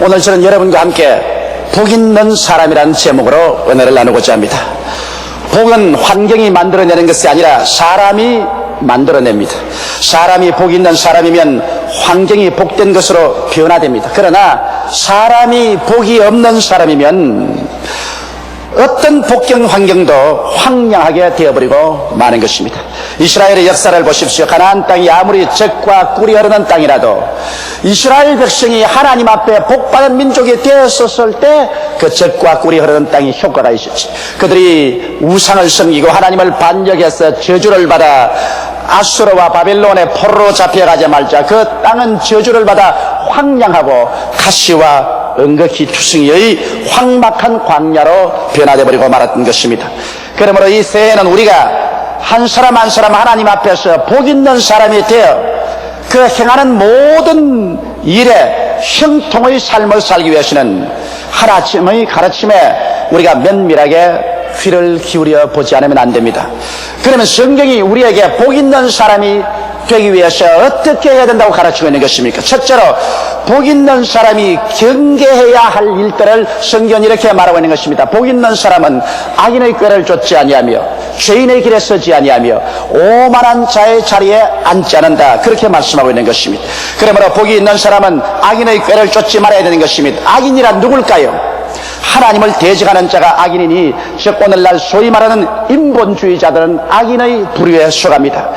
오늘 저는 여러분과 함께 복 있는 사람이라는 제목으로 은혜를 나누고자 합니다. 복은 환경이 만들어내는 것이 아니라 사람이 만들어냅니다. 사람이 복 있는 사람이면 환경이 복된 것으로 변화됩니다. 그러나 사람이 복이 없는 사람이면 어떤 복경 환경도 황량하게 되어버리고 마는 것입니다. 이스라엘의 역사를 보십시오. 가나안 땅이 아무리 젖과 꿀이 흐르는 땅이라도 이스라엘 백성이 하나님 앞에 복받은 민족이 되었을 때 그 젖과 꿀이 흐르는 땅이 효과가 있었지. 그들이 우상을 섬기고 하나님을 반역해서 저주를 받아 아수르와 바벨론의 포로로 잡혀가자마자 그 땅은 저주를 받아 황량하고 가시와 은극히 투성이의 황막한 광야로 변화되어 버리고 말았던 것입니다. 그러므로 이 새해에는 우리가 한 사람 한 사람 하나님 앞에서 복 있는 사람이 되어 그 행하는 모든 일에 형통의 삶을 살기 위해서는 하나님의 가르침에 우리가 면밀하게 귀를 기울여 보지 않으면 안 됩니다. 그러면 성경이 우리에게 복 있는 사람이 되기 위해서 어떻게 해야 된다고 가르치고 있는 것입니까? 첫째로 복 있는 사람이 경계해야 할 일들을 성경이 이렇게 말하고 있는 것입니다. 복 있는 사람은 악인의 꾀를 쫓지 아니하며 죄인의 길에 서지 아니하며 오만한 자의 자리에 앉지 않는다, 그렇게 말씀하고 있는 것입니다. 그러므로 복이 있는 사람은 악인의 꾀를 쫓지 말아야 되는 것입니다. 악인이란 누굴까요? 하나님을 대적하는 자가 악인이니, 즉 오늘날 소위 말하는 인본주의자들은 악인의 부류에 속합니다.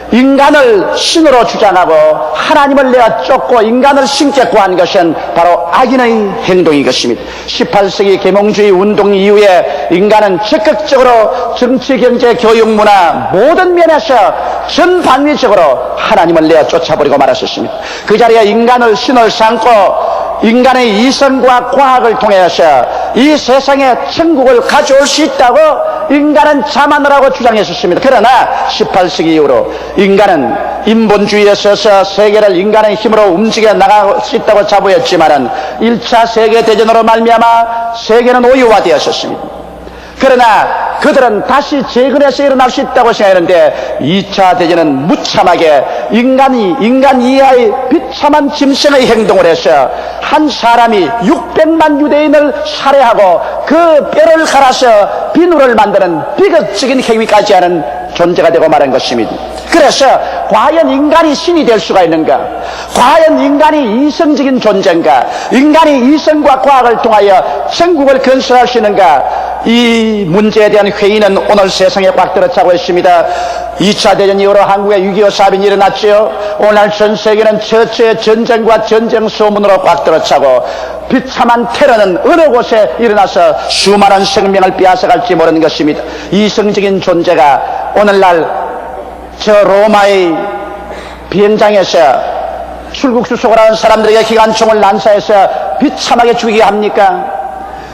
인간을 신으로 주장하고 하나님을 내어 쫓고 인간을 신께 구한 것은 바로 악인의 행동인 것입니다. 18세기 계몽주의 운동 이후에 인간은 적극적으로 정치, 경제, 교육, 문화 모든 면에서 전방위적으로 하나님을 내어 쫓아버리고 말았었습니다. 그 자리에 인간을 신을 삼고 인간의 이성과 과학을 통해서 이 세상에 천국을 가져올 수 있다고 인간은 자만을 하고 주장했었습니다. 그러나 18세기 이후로 인간은 인본주의에 서서 세계를 인간의 힘으로 움직여 나갈 수 있다고 자부했지만은 1차 세계대전으로 말미암아 세계는 오유화되었었습니다. 그러나 그들은 다시 재건해서 일어날 수 있다고 생각하는데 2차 대전은 무참하게 인간 이하의 비참한 짐승의 행동을 해서 한 사람이 600만 유대인을 살해하고 그 뼈를 갈아서 비누를 만드는 비극적인 행위까지 하는 존재가 되고 말한 것입니다. 그래서 과연 인간이 신이 될 수가 있는가? 과연 인간이 이성적인 존재인가? 인간이 이성과 과학을 통하여 천국을 건설할 수 있는가? 이 문제에 대한 회의는 오늘 세상에 꽉 들어차고 있습니다. 2차 대전 이후로 한국에 6.25 사변이 일어났죠. 오늘 전 세계는 처처의 전쟁과 전쟁 소문으로 꽉 들어차고 비참한 테러는 어느 곳에 일어나서 수많은 생명을 빼앗아갈지 모르는 것입니다. 이성적인 존재가 오늘날 저 로마의 비행장에서 출국 수속을 하는 사람들에게 기관총을 난사해서 비참하게 죽이게 합니까?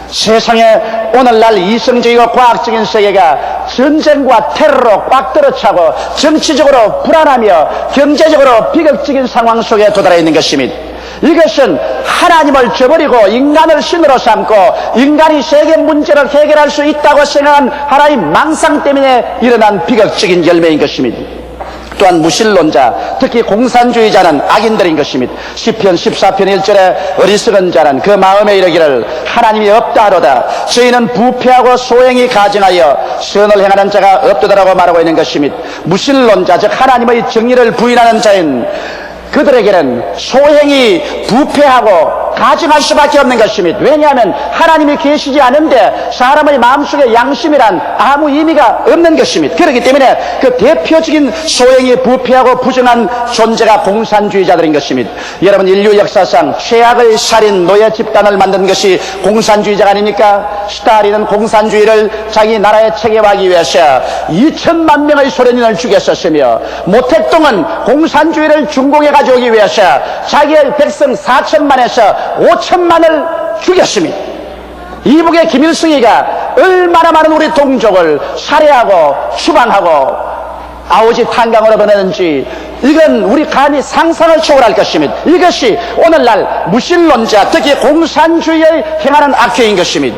세상에 오늘날 이성적이고 과학적인 세계가 전쟁과 테러로 꽉 들어차고 정치적으로 불안하며 경제적으로 비극적인 상황 속에 도달해 있는 것입니다. 이것은 하나님을 저버리고 인간을 신으로 삼고 인간이 세계 문제를 해결할 수 있다고 생각한 하나의 망상 때문에 일어난 비극적인 열매인 것입니다. 또한 무신론자, 특히 공산주의자는 악인들인 것입니다. 시편 14편 1절에 어리석은 자는 그 마음에 이르기를 하나님이 없다 하로다. 저희는 부패하고 소행이 가증하여 선을 행하는 자가 없도다라고 말하고 있는 것입니다. 무신론자, 즉 하나님의 정의를 부인하는 자인 그들에게는 소행이 부패하고 가증할 수밖에 없는 것입니다. 왜냐하면 하나님이 계시지 않은데 사람의 마음속에 양심이란 아무 의미가 없는 것입니다. 그렇기 때문에 그 대표적인 소행이 부패하고 부정한 존재가 공산주의자들인 것입니다. 여러분, 인류 역사상 최악의 살인 노예 집단을 만든 것이 공산주의자가 아닙니까? 스탈린은 공산주의를 자기 나라에 체계화하기 위해서 2천만 명의 소련인을 죽였었으며 모택동은 공산주의를 중공해 가져오기 위해서 자기의 백성 4천만에서 5천만을 죽였습니다. 이북의 김일성이가 얼마나 많은 우리 동족을 살해하고 추방하고 아우지 탄강으로 보내는지 이건 우리 감히 상상을 초월할 것입니다. 이것이 오늘날 무신론자, 특히 공산주의에 행하는 악행인 것입니다.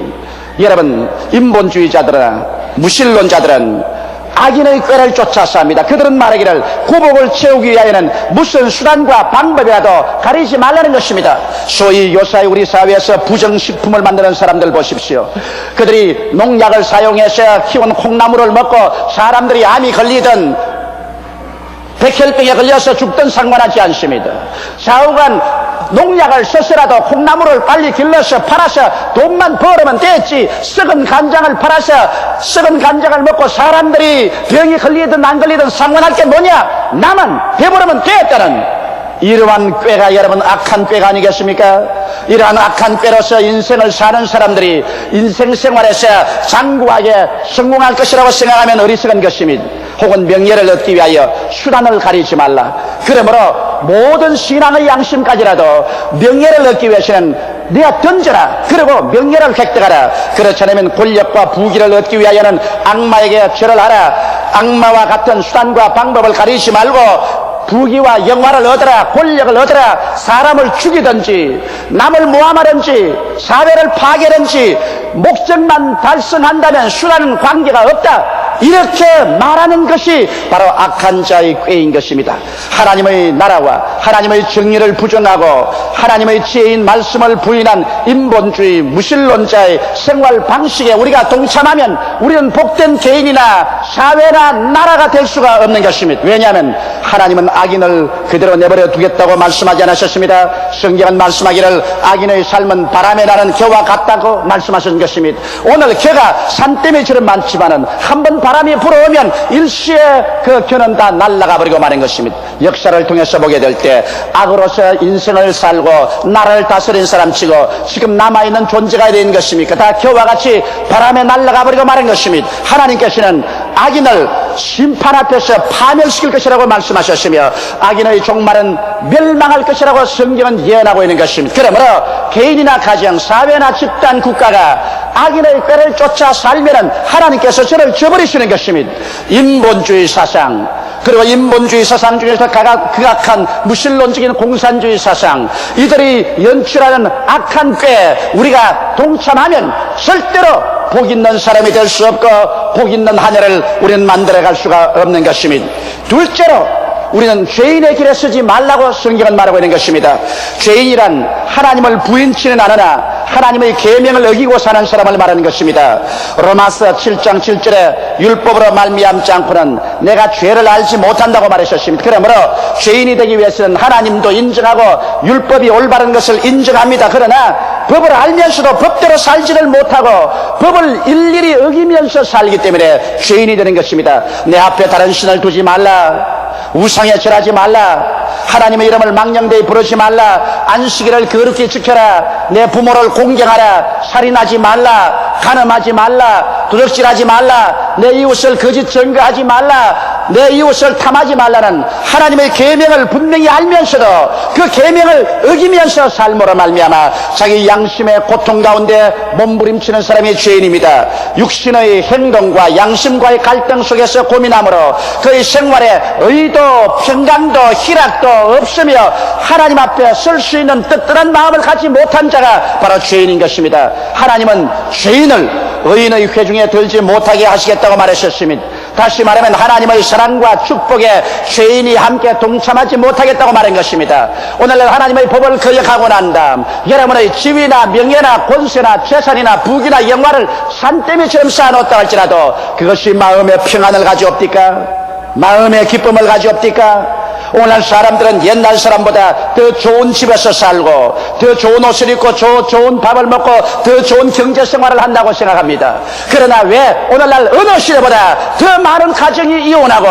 여러분, 인본주의자들은 무신론자들은 악인의 꾀를 쫓아서 합니다. 그들은 말하기를 구복을 채우기 위하여는 무슨 수단과 방법이라도 가리지 말라는 것입니다. 소위 요사이 우리 사회에서 부정식품을 만드는 사람들 보십시오. 그들이 농약을 사용해서 키운 콩나물을 먹고 사람들이 암이 걸리든 백혈병에 걸려서 죽든 상관하지 않습니다. 좌우간 농약을 써서라도 콩나물을 빨리 길러서 팔아서 돈만 벌으면 됐지, 썩은 간장을 팔아서 썩은 간장을 먹고 사람들이 병이 걸리든 안 걸리든 상관할 게 뭐냐, 나만 배부르면 됐다는 이러한 꾀가 여러분 악한 꾀가 아니겠습니까? 이러한 악한 꾀로서 인생을 사는 사람들이 인생 생활에서 장구하게 성공할 것이라고 생각하면 어리석은 것입니다. 혹은 명예를 얻기 위하여 수단을 가리지 말라. 그러므로 모든 신앙의 양심까지라도 명예를 얻기 위해서는 네가 던져라. 그리고 명예를 획득하라. 그렇지 않으면 권력과 부귀를 얻기 위하여는 악마에게 절을 하라. 악마와 같은 수단과 방법을 가리지 말고 부귀와 영화를 얻어라, 권력을 얻어라, 사람을 죽이든지 남을 모함하든지 사회를 파괴하든지 목적만 달성한다면 수단은 관계가 없다, 이렇게 말하는 것이 바로 악한 자의 꾀인 것입니다. 하나님의 나라와 하나님의 정의를 부정하고 하나님의 지혜인 말씀을 부인한 인본주의 무신론자의 생활 방식에 우리가 동참하면 우리는 복된 개인이나 사회나 나라가 될 수가 없는 것입니다. 왜냐하면 하나님은 악인을 그대로 내버려 두겠다고 말씀하지 않으셨습니다. 성경은 말씀하기를 악인의 삶은 바람에 나는 겨와 같다고 말씀하신 것입니다. 오늘 겨가 산더미처럼 많지만은 한번 바람이 불어오면 일시에 그 겨는 다 날아가 버리고 마는 것입니다. 역사를 통해서 보게 될 때 악으로서 인생을 살고 나라를 다스린 사람치고 지금 남아있는 존재가 된 것입니까? 다 겨와 같이 바람에 날아가 버리고 마는 것입니다. 하나님께서는 악인을 심판 앞에서 파멸시킬 것이라고 말씀하셨으며 악인의 종말은 멸망할 것이라고 성경은 예언하고 있는 것입니다. 그러므로 개인이나 가정, 사회나 집단, 국가가 악인의 꾀를 쫓아 살면은 하나님께서 저를 저버리시는 것입니다. 인본주의 사상, 그리고 인본주의 사상 중에서 극악한 무신론적인 공산주의 사상, 이들이 연출하는 악한 꾀에 우리가 동참하면 절대로 복 있는 사람이 될 수 없고 복 있는 한 해를 우리는 만들어갈 수가 없는 것입니다. 둘째로 우리는 죄인의 길에 서지 말라고 성경은 말하고 있는 것입니다. 죄인이란 하나님을 부인치는 않으나 하나님의 계명을 어기고 사는 사람을 말하는 것입니다. 로마서 7장 7절에 율법으로 말미암지 않고는 내가 죄를 알지 못한다고 말하셨습니다. 그러므로 죄인이 되기 위해서는 하나님도 인정하고 율법이 올바른 것을 인정합니다. 그러나 법을 알면서도 법대로 살지를 못하고 법을 일일이 어기면서 살기 때문에 죄인이 되는 것입니다. 내 앞에 다른 신을 두지 말라, 우상에 절하지 말라, 하나님의 이름을 망령되이 부르지 말라, 안식일을 거룩히 지켜라, 내 부모를 공경하라, 살인하지 말라, 간음하지 말라, 도둑질하지 말라, 내 이웃을 거짓 증거하지 말라, 내 이웃을 탐하지 말라는 하나님의 계명을 분명히 알면서도 그 계명을 어기면서 삶으로 말미암아 자기 양심의 고통 가운데 몸부림치는 사람이 죄인입니다. 육신의 행동과 양심과의 갈등 속에서 고민함으로 그의 생활에 의도, 평강도, 희락도 없으며 하나님 앞에 설 수 있는 뜨뜻한 마음을 갖지 못한 자가 바로 죄인인 것입니다. 하나님은 죄인을 의인의 회중에 들지 못하게 하시겠다고 말하셨습니다. 다시 말하면 하나님의 사랑과 축복에 죄인이 함께 동참하지 못하겠다고 말한 것입니다. 오늘날 하나님의 법을 거역하고 난 다음 여러분의 지위나 명예나 권세나 재산이나 부귀나 영화를 산더미처럼 쌓아놓았다 할지라도 그것이 마음의 평안을 가져옵니까? 마음의 기쁨을 가져옵니까? 오늘날 사람들은 옛날 사람보다 더 좋은 집에서 살고 더 좋은 옷을 입고 좋은 밥을 먹고 더 좋은 경제생활을 한다고 생각합니다. 그러나 왜 오늘날 어느 시대보다 더 많은 가정이 이혼하고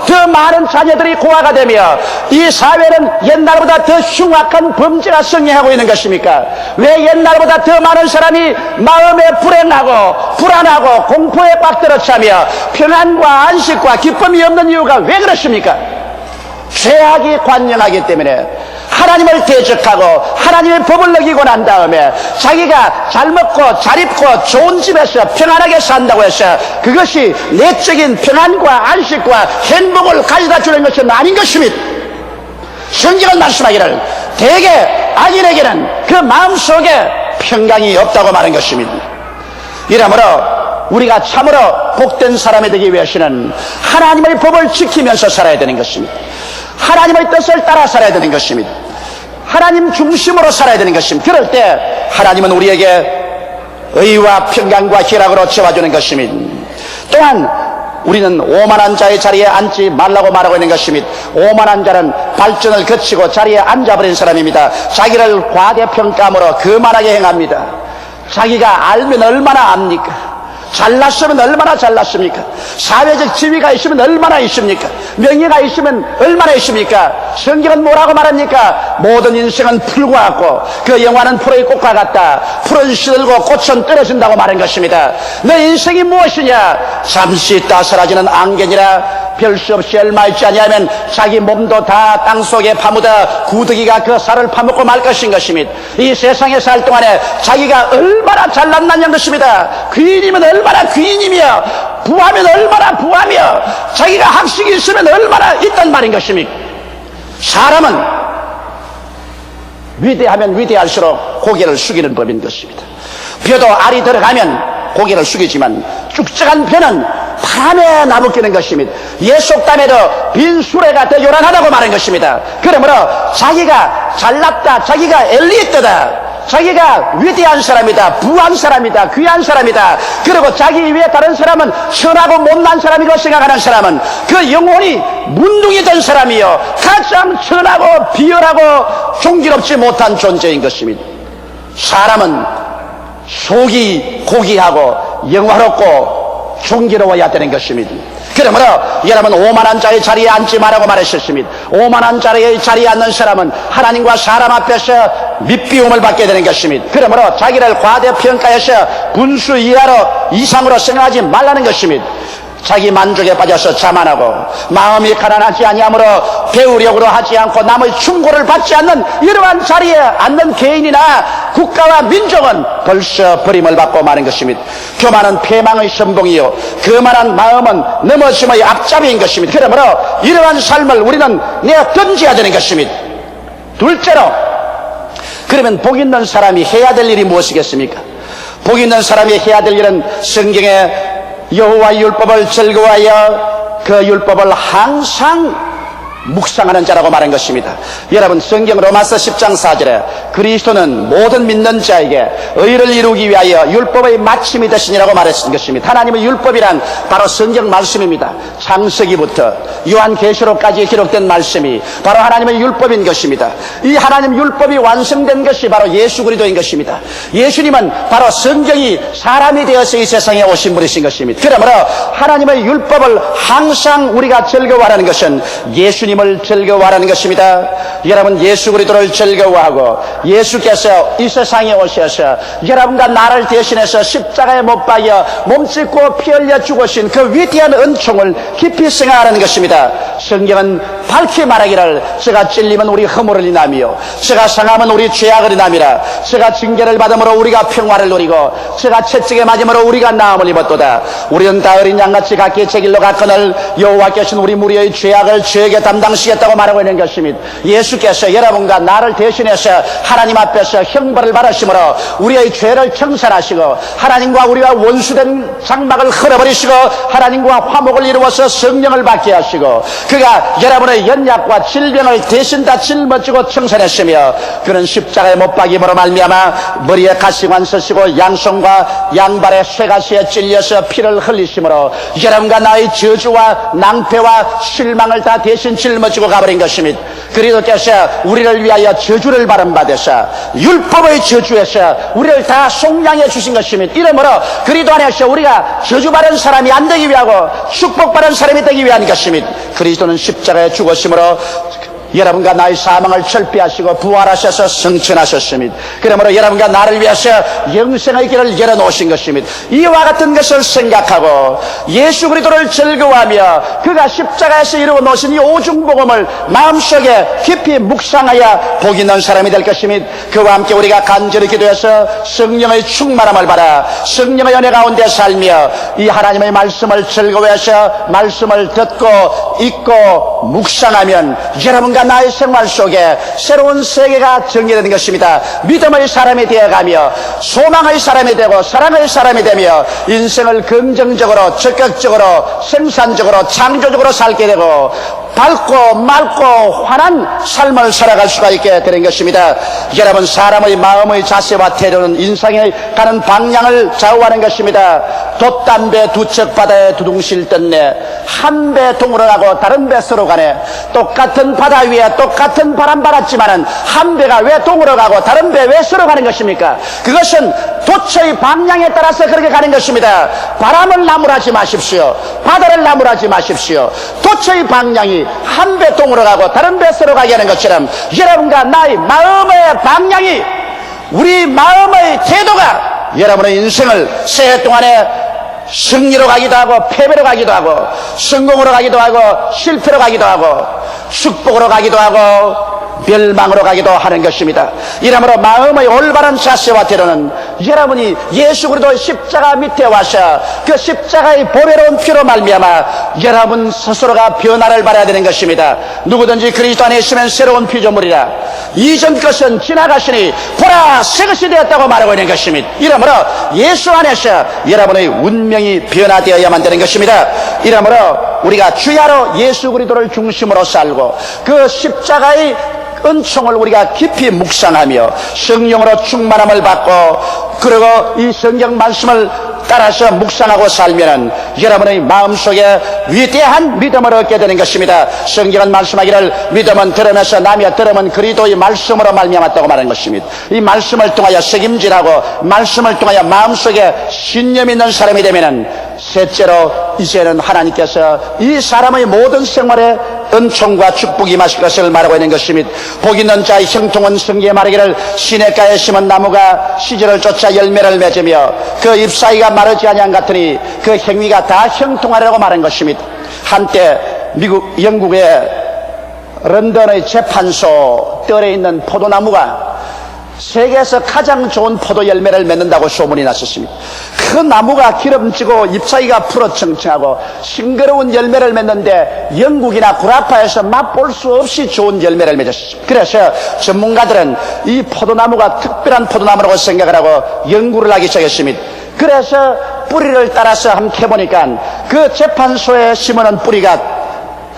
더 많은 자녀들이 고아가 되며 이 사회는 옛날보다 더 흉악한 범죄가 성행하고 있는 것입니까? 왜 옛날보다 더 많은 사람이 마음에 불행하고 불안하고 공포에 빠뜨려 차며 평안과 안식과 기쁨이 없는 이유가 왜 그렇습니까? 죄악이 관영하기 때문에 하나님을 대적하고 하나님의 법을 어기고 난 다음에 자기가 잘 먹고 잘 입고 좋은 집에서 평안하게 산다고 해서 그것이 내적인 평안과 안식과 행복을 가져다 주는 것은 아닌 것입니다. 성경은 말씀하기를 대개 악인에게는 그 마음속에 평강이 없다고 말한 것입니다. 이러므로 우리가 참으로 복된 사람이 되기 위해서는 하나님의 법을 지키면서 살아야 되는 것입니다. 하나님의 뜻을 따라 살아야 되는 것입니다. 하나님 중심으로 살아야 되는 것입니다. 그럴 때 하나님은 우리에게 의와 평강과 희락으로 채워주는 것입니다. 또한 우리는 오만한 자의 자리에 앉지 말라고 말하고 있는 것입니다. 오만한 자는 발전을 거치고 자리에 앉아버린 사람입니다. 자기를 과대평가함으로 거만하게 행합니다. 자기가 알면 얼마나 압니까? 잘났으면 얼마나 잘났습니까? 사회적 지위가 있으면 얼마나 있습니까? 명예가 있으면 얼마나 있습니까? 성경은 뭐라고 말합니까? 모든 인생은 풀과 같고 그 영화는 풀의 꽃과 같다. 풀은 시들고 꽃은 떨어진다고 말한 것입니다. 너 인생이 무엇이냐? 잠시 있다 사라지는 안개니라. 별 수 없이 얼마 있지 아니하면 자기 몸도 다 땅속에 파묻어 구더기가 그 살을 파먹고 말 것인 것입니다. 이 세상에 살 동안에 자기가 얼마나 잘났느냐는 것입니다. 귀인이면 얼마나 귀인이며 부하면 얼마나 부하며 자기가 학식이 있으면 얼마나 있단 말인 것입니다. 사람은 위대하면 위대할수록 고개를 숙이는 법인 것입니다. 벼도 알이 들어가면 고개를 숙이지만 쭉쭉한 벼는 바람에 나부끼는 것입니다. 예속담에도 빈 수레가 더 요란하다고 말한 것입니다. 그러므로 자기가 잘났다, 자기가 엘리트다, 자기가 위대한 사람이다, 부한 사람이다, 귀한 사람이다, 그리고 자기 위에 다른 사람은 천하고 못난 사람이라고 생각하는 사람은 그 영혼이 문둥이 된 사람이요 가장 천하고 비열하고 존귀롭지 못한 존재인 것입니다. 사람은 속이 고귀하고 영화롭고 존귀로워야 되는 것입니다. 그러므로 여러분 오만한 자의 자리에 앉지 말라고 말했었습니다. 오만한 자의 자리에 앉는 사람은 하나님과 사람 앞에서 밑비움을 받게 되는 것입니다. 그러므로 자기를 과대평가해서 분수 이상으로 생각하지 말라는 것입니다. 자기 만족에 빠져서 자만하고 마음이 가난하지 아니하므로 배우력으로 하지 않고 남의 충고를 받지 않는 이러한 자리에 앉는 개인이나 국가와 민족은 벌써 버림을 받고 마는 것입니다. 교만은 패망의 선봉이요 거만한 마음은 넘어짐의 앞잡이인 것입니다. 그러므로 이러한 삶을 우리는 내어 던져야 되는 것입니다. 둘째로, 그러면 복 있는 사람이 해야 될 일이 무엇이겠습니까? 복 있는 사람이 해야 될 일은 성경에 여호와의 율법을 즐거워하여 그 율법을 항상 묵상하는 자라고 말한 것입니다. 여러분 성경 로마서 10장 4절에 그리스도는 모든 믿는 자에게 의를 이루기 위하여 율법의 마침이 되시니라고 말했던 것입니다. 하나님의 율법이란 바로 성경 말씀입니다. 창세기부터 요한계시록까지 기록된 말씀이 바로 하나님의 율법인 것입니다. 이 하나님 율법이 완성된 것이 바로 예수 그리스도인 것입니다. 예수님은 바로 성경이 사람이 되어서 이 세상에 오신 분이신 것입니다. 그러므로 하나님의 율법을 항상 우리가 즐거워하는 것은 예수님을 즐거워하는 것입니다. 여러분 예수 그리스도를 즐거워하고 예수께서 이 세상에 오셔서 여러분과 나를 대신해서 십자가에 못 박여 몸짓고 피 흘려 죽으신 그 위대한 은총을 깊이 생각하는 것입니다. 성경은 밝히 말하기를 제가 찔리면 우리 허물을 인하며 제가 상하면 우리 죄악을 인함이라. 제가 징계를 받음으로 우리가 평화를 누리고 제가 채찍에 맞음으로 우리가 나음을 입었도다. 우리는 다 어린 양같이 각기 제 길로 갔거늘 여호와께서는 우리 무리의 죄악을 죄에게 담당시겠다고 말하고 있는 것입니다. 예수께서 여러분과 나를 대신해서 하나님 앞에서 형벌을 받으심으로 우리의 죄를 청산하시고 하나님과 우리가 원수된 장막을 흘러버리시고 하나님과 화목을 이루어서 성령을 받게 하시고 그가 여러분의 연약과 질병을 대신 다 짊어지고 청산했으며 그는 십자가에 못 박임으로 말미암아 머리에 가시관 쓰시고 양손과 양발에 쇠가시에 찔려서 피를 흘리심으로 여러분과 나의 저주와 낭패와 실망을 다 대신 짊어지고 가버린 것입니다. 그리스도께서 우리를 위하여 저주를 받으사 율법의 저주에서 우리를 다 속량해 주신 것입니다. 이러므로 그리스도 안에서 우리가 저주받은 사람이 안 되기 위하고 축복받은 사람이 되기 위한 것입니다. 그리스도는 십자가에 죽으심으로 여러분과 나의 사망을 철폐하시고 부활하셔서 승천하셨습니다. 그러므로 여러분과 나를 위해서 영생의 길을 열어놓으신 것입니다. 이와 같은 것을 생각하고 예수 그리스도를 즐거워하며 그가 십자가에서 이루어 놓으신 이 오중복음을 마음속에 깊이 묵상하여 복 있는 사람이 될 것입니다. 그와 함께 우리가 간절히 기도해서 성령의 충만함을 받아 성령의 은혜 가운데 살며 이 하나님의 말씀을 즐거워해서 말씀을 듣고 읽고 묵상하면 여러분과 나의 생활 속에 새로운 세계가 정리되는 것입니다. 믿음의 사람이 되어가며 소망의 사람이 되고 사랑의 사람이 되며 인생을 긍정적으로 적극적으로 생산적으로 창조적으로 살게 되고 밝고 맑고 환한 삶을 살아갈 수가 있게 되는 것입니다. 여러분, 사람의 마음의 자세와 태도는 인생에 가는 방향을 좌우하는 것입니다. 돛담배 두 척 바다에 두둥실 떴네. 한 배 동으로 가고 다른 배 서로 가네. 똑같은 바다 위에 똑같은 바람 받았지만은 한 배가 왜 동으로 가고 다른 배 왜 서로 가는 것입니까? 그것은 도처의 방향에 따라서 그렇게 가는 것입니다. 바람을 나무라지 마십시오. 바다를 나무라지 마십시오. 도처의 방향이 한 배 동으로 가고 다른 배 서로 가게 하는 것처럼 여러분과 나의 마음의 방향이, 우리 마음의 태도가 여러분의 인생을 새해 동안에 승리로 가기도 하고 패배로 가기도 하고 성공으로 가기도 하고 실패로 가기도 하고 축복으로 가기도 하고 멸망으로 가기도 하는 것입니다. 이러므로 마음의 올바른 자세와 태도는 여러분이 예수 그리스도의 십자가 밑에 와서 그 십자가의 보배로운 피로 말미암아 여러분 스스로가 변화를 받아야 되는 것입니다. 누구든지 그리스도 안에 있으면 새로운 피조물이라. 이전 것은 지나가시니 보라 새 것이 되었다고 말하고 있는 것입니다. 이러므로 예수 안에서 여러분의 운명이 변화되어야만 되는 것입니다. 이러므로 우리가 주야로 예수 그리스도를 중심으로 살고 그 십자가의 은총을 우리가 깊이 묵상하며 성령으로 충만함을 받고 그리고 이 성경 말씀을 따라서 묵상하고 살면은 여러분의 마음속에 위대한 믿음을 얻게 되는 것입니다. 성경은 말씀하기를 믿음은 들으면서 나며 들으면 그리스도의 말씀으로 말미암았다고 말하는 것입니다. 이 말씀을 통하여 책임지라고 말씀을 통하여 마음속에 신념 있는 사람이 되면은 셋째로 이제는 하나님께서 이 사람의 모든 생활에 은총과 축복이 임하실 것을 말하고 있는 것입니다. 복 있는 자의 형통은 성경에 말하기를 시냇가에 심은 나무가 시절을 쫓아 열매를 맺으며 그 잎사귀가 마르지 아니한 같으니 그 행위가 다 형통하려고 말한 것입니다. 한때 영국의 런던의 재판소 뜰에 있는 포도나무가 세계에서 가장 좋은 포도 열매를 맺는다고 소문이 났었습니다. 그 나무가 기름지고 잎사귀가 푸르청청하고 싱그러운 열매를 맺는데 영국이나 구라파에서 맛볼 수 없이 좋은 열매를 맺었습니다. 그래서 전문가들은 이 포도나무가 특별한 포도나무라고 생각을 하고 연구를 하기 시작했습니다. 그래서 뿌리를 따라서 함께 해보니까 그 재판소에 심어놓은 뿌리가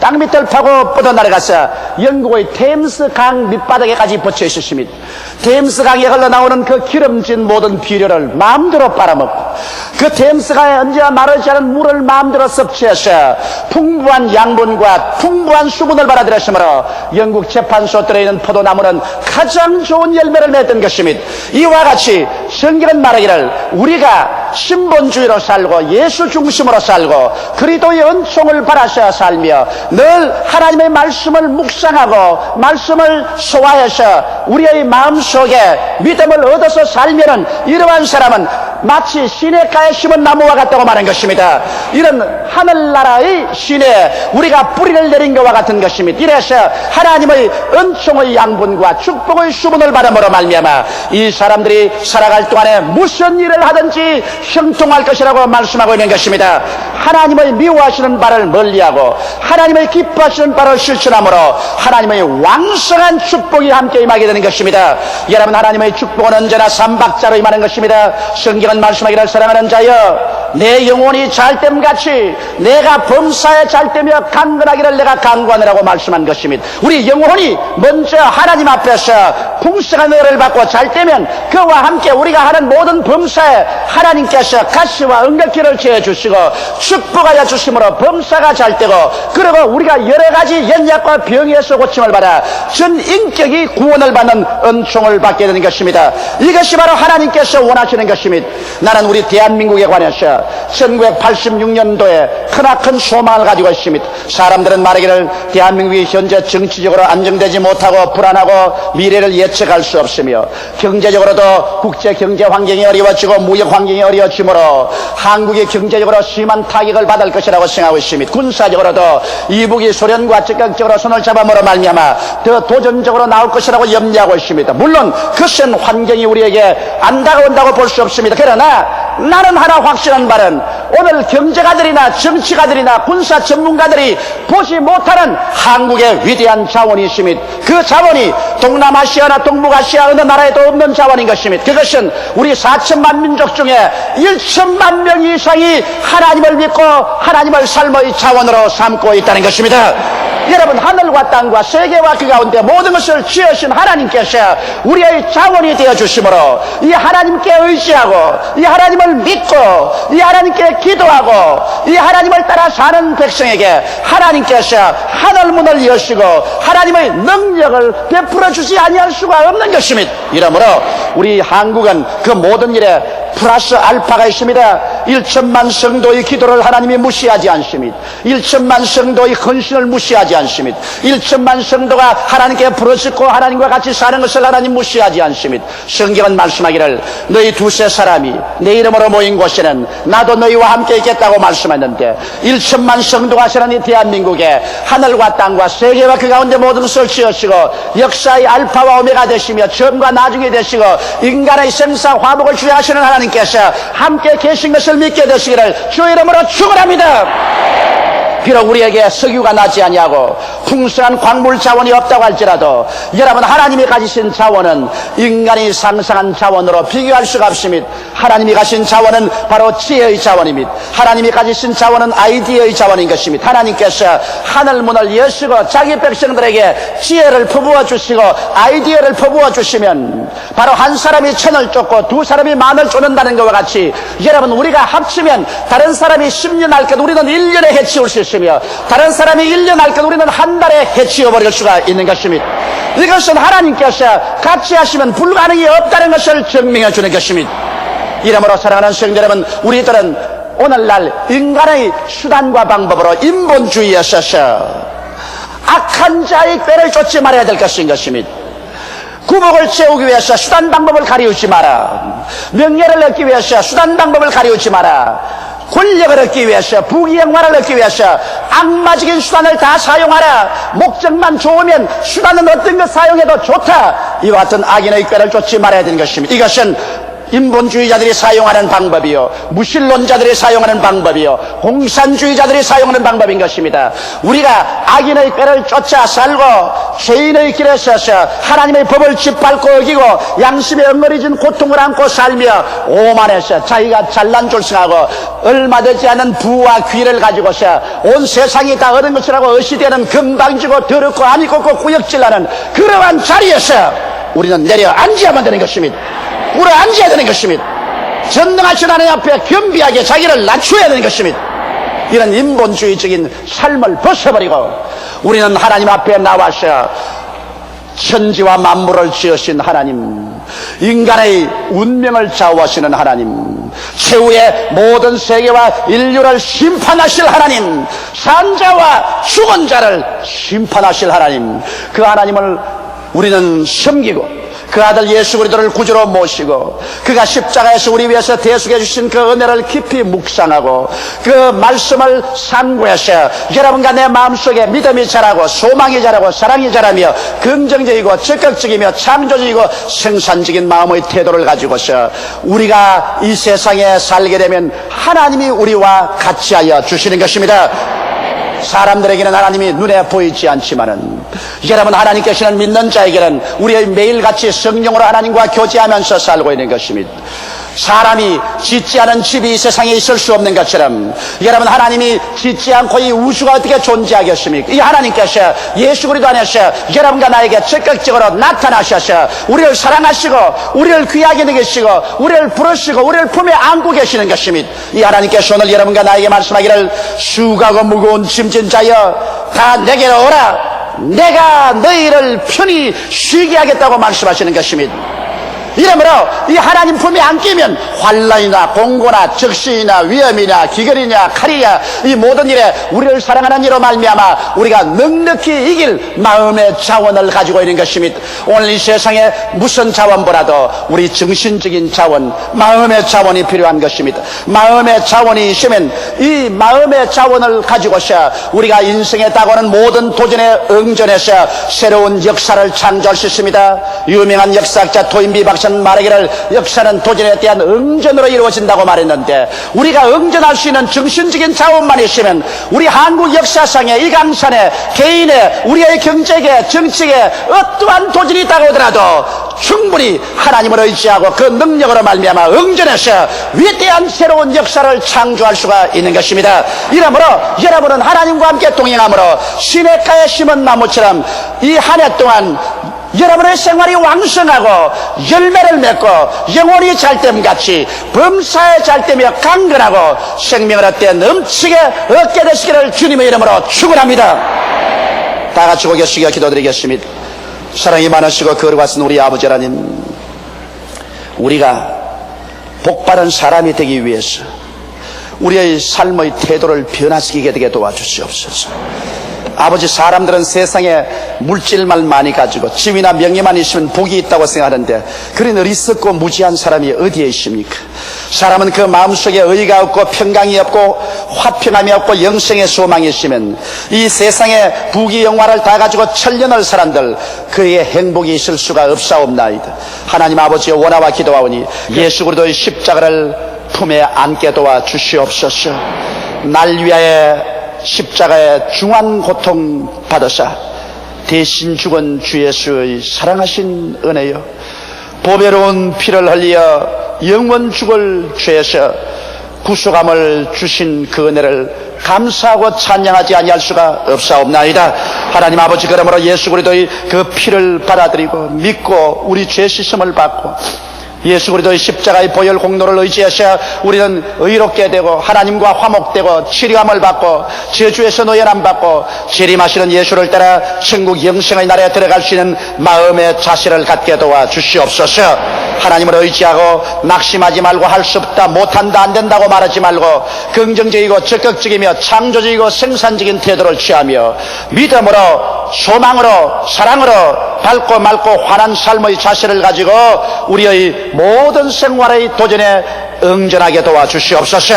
땅 밑을 파고 뻗어나가서 영국의 템스 강 밑바닥에까지 붙여 있었습니다. 템스 강에 흘러나오는 그 기름진 모든 비료를 마음대로 빨아먹고 그 템스 강에 언제나 마르지 않은 물을 마음대로 섭취해서 풍부한 양분과 풍부한 수분을 받아들였으므로 영국 재판소 뜰에 있는 포도나무는 가장 좋은 열매를 맺던 것입니다. 이와 같이 성경은 말하기를 우리가 신본주의로 살고 예수 중심으로 살고 그리스도의 은총을 받아서 살며 늘 하나님의 말씀을 묵상하고 말씀을 소화해서 우리의 마음속에 믿음을 얻어서 살면은 이러한 사람은 마치 시냇가에 심은 나무와 같다고 말한 것입니다. 이런 하늘나라의 시내에 우리가 뿌리를 내린 것과 같은 것입니다. 이래서 하나님의 은총의 양분과 축복의 수분을 받음으로 말미암아 이 사람들이 살아갈 동안에 무슨 일을 하든지 형통할 것이라고 말씀하고 있는 것입니다. 하나님의 미워하시는 바를 멀리하고 하나님의 기뻐하시는 바를 실천함으로 하나님의 왕성한 축복이 함께 임하게 되는 것입니다. 여러분, 하나님의 축복은 언제나 삼박자로 임하는 것입니다. 성경은 말씀하기를 사랑하는 자여 내 영혼이 잘됨같이 내가 범사에 잘되며 강건하기를 내가 강구하느라고 말씀한 것입니다. 우리 영혼이 먼저 하나님 앞에서 풍성한 은혜를 받고 잘되면 그와 함께 우리가 하는 모든 범사에 하나님께서 가시와 은혜길을 지어주시고 축복하여 주심으로 범사가 잘되고 그리고 우리가 여러 가지 연약과 병에서 고침을 받아 전 인격이 구원을 받는 은총을 받게 되는 것입니다. 이것이 바로 하나님께서 원하시는 것입니다. 나는 우리 대한민국에 관해서 1986년도에 크나큰 소망을 가지고 있습니다. 사람들은 말하기를 대한민국이 현재 정치적으로 안정되지 못하고 불안하고 미래를 예측할 수 없으며 경제적으로도 국제 경제 환경이 어려워지고 무역 환경이 어려워지므로 한국이 경제적으로 심한 타격을 받을 것이라고 생각하고 있습니다. 군사적으로도 이북이 소련과 적극적으로 손을 잡아므로 말미암아 더 도전적으로 나올 것이라고 염려하고 있습니다. 물론 그센 환경이 우리에게 안 다가온다고 볼 수 없습니다. 그러나 나는 하나 확실한 바는 오늘 경제가들이나 정치가들이나 군사 전문가들이 보지 못하는 한국의 위대한 자원이 있습니다. 그 자원이 동남아시아나 동북아시아 어느 나라에도 없는 자원인 것입니다. 그것은 우리 4천만 민족 중에 1천만 명 이상이 하나님을 믿고 하나님을 삶의 자원으로 삼고 있다는 것입니다. 여러분, 하늘과 땅과 세계와 그 가운데 모든 것을 지으신 하나님께서 우리의 자원이 되어주심으로 이 하나님께 의지하고 이 하나님을 믿고 이 하나님께 기도하고 이 하나님을 따라 사는 백성에게 하나님께서 하늘문을 여시고 하나님의 능력을 베풀어 주지 아니할 수가 없는 것입니다. 이러므로 우리 한국은 그 모든 일에 플러스 알파가 있습니다. 1천만 성도의 기도를 하나님이 무시하지 않습니다. 1천만 성도의 헌신을 무시하지 않습니다. 1천만 성도가 하나님께 부르짖고 하나님과 같이 사는 것을 하나님 무시하지 않습니다. 성경은 말씀하기를 너희 두세 사람이 내 이름으로 모인 곳에는 나도 너희와 함께 있겠다고 말씀했는데 1천만 성도가 사는 이 대한민국에 하늘과 땅과 세계와 그 가운데 모든 것을 지으시고 역사의 알파와 오메가 되시며 처음과 나중에 되시고 인간의 생사 화복을 주장하시는 하나님께서 함께 계신 것을 믿게 되시기를 주 이름으로 축원합니다. 비록 우리에게 석유가 나지 아니하고 풍성한 광물 자원이 없다고 할지라도 여러분, 하나님이 가지신 자원은 인간이 상상한 자원으로 비교할 수가 없습니다. 하나님이 가진 자원은 바로 지혜의 자원입니다. 하나님이 가지신 자원은 아이디어의 자원인 것입니다. 하나님께서 하늘문을 여시고 자기 백성들에게 지혜를 퍼부어 주시고 아이디어를 퍼부어 주시면 바로 한 사람이 천을 쫓고 두 사람이 만을 쫓는다는 것과 같이 여러분, 우리가 합치면 다른 사람이 10년 할 것 우리는 1년에 해치울 수 있으며 다른 사람이 1년 할 것 우리는 한 달에 해치워버릴 수가 있는 것입니다. 이것은 하나님께서 같이 하시면 불가능이 없다는 것을 증명해 주는 것입니다. 이러므로 사랑하는 성도 여러분, 우리들은 오늘날 인간의 수단과 방법으로 인본주의에 있어서 악한 자의 꾀를 쫓지 말아야 될 것입니다. 구복을 채우기 위해서 수단 방법을 가리우지 마라. 명예를 얻기 위해서 수단 방법을 가리우지 마라. 권력을 얻기 위해서, 부귀영화를 얻기 위해서 악마적인 수단을 다 사용하라. 목적만 좋으면 수단은 어떤 것 사용해도 좋다. 이와 같은 악인의 꾀를 쫓지 말아야 되는 것입니다. 이것은 인본주의자들이 사용하는 방법이요, 무신론자들이 사용하는 방법이요, 공산주의자들이 사용하는 방법인 것입니다. 우리가 악인의 꾀를 쫓아 살고 죄인의 길에 서서 하나님의 법을 짓밟고 어기고 양심에 엉거리진 고통을 안고 살며 오만해서 자기가 잘난 졸승하고 얼마 되지 않은 부와 귀를 가지고서 온 세상이 다 얻은 것이라고 어시되는 금방지고 더럽고 아니 꼽고 구역질하는 그러한 자리에서 우리는 내려 앉아야만 되는 것입니다. 우리 앉아야 되는 것입니다. 전능하신 하나님 앞에 겸비하게 자기를 낮춰야 되는 것입니다. 이런 인본주의적인 삶을 벗어버리고 우리는 하나님 앞에 나와서 천지와 만물을 지으신 하나님, 인간의 운명을 좌우하시는 하나님, 최후의 모든 세계와 인류를 심판하실 하나님, 산자와 죽은 자를 심판하실 하나님, 그 하나님을 우리는 섬기고 그 아들 예수 그리스도를 구주로 모시고 그가 십자가에서 우리 위해서 대속해 주신 그 은혜를 깊이 묵상하고 그 말씀을 상고해서 여러분과 내 마음속에 믿음이 자라고 소망이 자라고 사랑이 자라며 긍정적이고 적극적이며 창조적이고 생산적인 마음의 태도를 가지고서 우리가 이 세상에 살게 되면 하나님이 우리와 같이 하여 주시는 것입니다. 사람들에게는 하나님이 눈에 보이지 않지만은 여러분, 하나님께서는 믿는 자에게는 우리의 매일같이 성령으로 하나님과 교제하면서 살고 있는 것입니다. 사람이 짓지 않은 집이 이 세상에 있을 수 없는 것처럼 여러분, 하나님이 짓지 않고 이 우주가 어떻게 존재하겠습니까? 이 하나님께서 예수 그리스도 안에서 여러분과 나에게 적극적으로 나타나셔서 우리를 사랑하시고 우리를 귀하게 여기시고 우리를 부르시고 우리를 품에 안고 계시는 것입니다. 이 하나님께서 오늘 여러분과 나에게 말씀하기를 수고하고 무거운 짐진 자여 다 내게로 오라. 내가 너희를 편히 쉬게 하겠다고 말씀하시는 것입니다. 이러므로 이 하나님 품에 안기면 환난이나 공고나 적신이나 위험이나 기근이냐 칼이냐 이 모든 일에 우리를 사랑하는 이로 말미암아 우리가 넉넉히 이길 마음의 자원을 가지고 있는 것입니다. 오늘 이 세상에 무슨 자원보다도 우리 정신적인 자원, 마음의 자원이 필요한 것입니다. 마음의 자원이 있으면 이 마음의 자원을 가지고서 우리가 인생에 다가오는 모든 도전에 응전해서 새로운 역사를 창조할 수 있습니다. 유명한 역사학자 토인비 박사 하신 말하기를 역사는 도전에 대한 응전으로 이루어진다고 말했는데, 우리가 응전할 수 있는 정신적인 자원만 있으면 우리 한국 역사상에 이 강산에 개인의 우리의 경제계 정치계 어떠한 도전이 있다고 하더라도 충분히 하나님을 의지하고 그 능력으로 말미암아 응전해서 위대한 새로운 역사를 창조할 수가 있는 것입니다. 이러므로 여러분은 하나님과 함께 동행함으로 시냇가에 심은 나무처럼 이 한 해 동안 여러분의 생활이 왕성하고 열매를 맺고 영혼이 잘됨같이 범사에 잘되며 강건하고 생명을 얻되 넘치게 얻게 되시기를 주님의 이름으로 축원합니다. 다 같이 고개 숙여 기도드리겠습니다. 사랑이 많으시고 거룩하신 우리 아버지 하나님, 우리가 복바른 사람이 되기 위해서 우리의 삶의 태도를 변화시키게 되게 도와주시옵소서. 아버지, 사람들은 세상에 물질만 많이 가지고 지위나 명예만 있으면 복이 있다고 생각하는데, 그런 어리석고 무지한 사람이 어디에 있습니까? 사람은 그 마음속에 의가 없고 평강이 없고 화평함이 없고 영생의 소망이 있으면 이 세상에 부귀 영화를 다 가지고 천년을 사람들, 그에게 행복이 있을 수가 없사옵나이다. 하나님 아버지의 원하와 기도하오니 예수 그리스도의 십자가를 품에 안게 도와 주시옵소서. 날 위하여 십자가의 중한 고통 받으사 대신 죽은 주 예수의 사랑하신 은혜여, 보배로운 피를 흘려 영원 죽을 죄에서 구속함을 주신 그 은혜를 감사하고 찬양하지 아니할 수가 없사옵나이다. 하나님 아버지, 그러므로 예수 그리스도의 그 피를 받아들이고 믿고 우리 죄 씻음을 받고 예수 그리스도의 십자가의 보혈 공로를 의지하셔 우리는 의롭게 되고 하나님과 화목되고 치료함을 받고 저주에서 노연함 받고 재림하시는 예수를 따라 천국 영생의 나라에 들어갈 수 있는 마음의 자세를 갖게 도와 주시옵소서. 하나님을 의지하고 낙심하지 말고 할 수 없다, 못한다, 안 된다고 말하지 말고 긍정적이고 적극적이며 창조적이고 생산적인 태도를 취하며 믿음으로 소망으로 사랑으로 밝고 맑고 환한 삶의 자세를 가지고 우리의 모든 생활의 도전에 응전하게 도와주시옵소서.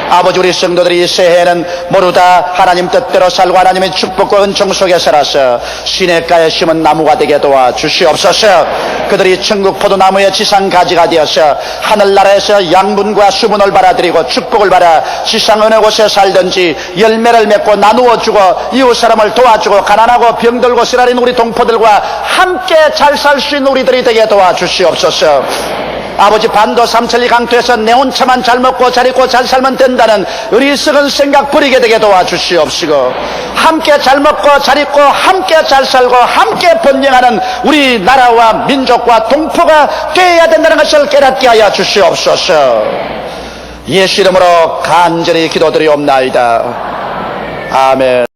아버지, 우리 성도들이 이 새해에는 모두 다 하나님 뜻대로 살고 하나님의 축복과 은총 속에 살아서 시냇가에 심은 나무가 되게 도와주시옵소서. 그들이 천국 포도나무의 지상 가지가 되어서 하늘나라에서 양분과 수분을 받아들이고 축복을 받아 지상 어느 곳에 살든지 열매를 맺고 나누어 주고 이웃 사람을 도와주고 가난하고 병들고 쓰라린 우리 동포들과 함께 잘 살 수 있는 우리들이 되게 도와주시옵소서. 아버지, 반도 삼천리 강토에서 내 혼자만 잘 먹고 잘 입고 잘 살면 된다는 어리석은 생각 버리게 되게 도와주시옵시고, 함께 잘 먹고 잘 입고 함께 잘 살고 함께 번영하는 우리 나라와 민족과 동포가 되어야 된다는 것을 깨닫게 하여 주시옵소서. 예수 이름으로 간절히 기도드리옵나이다. 아멘.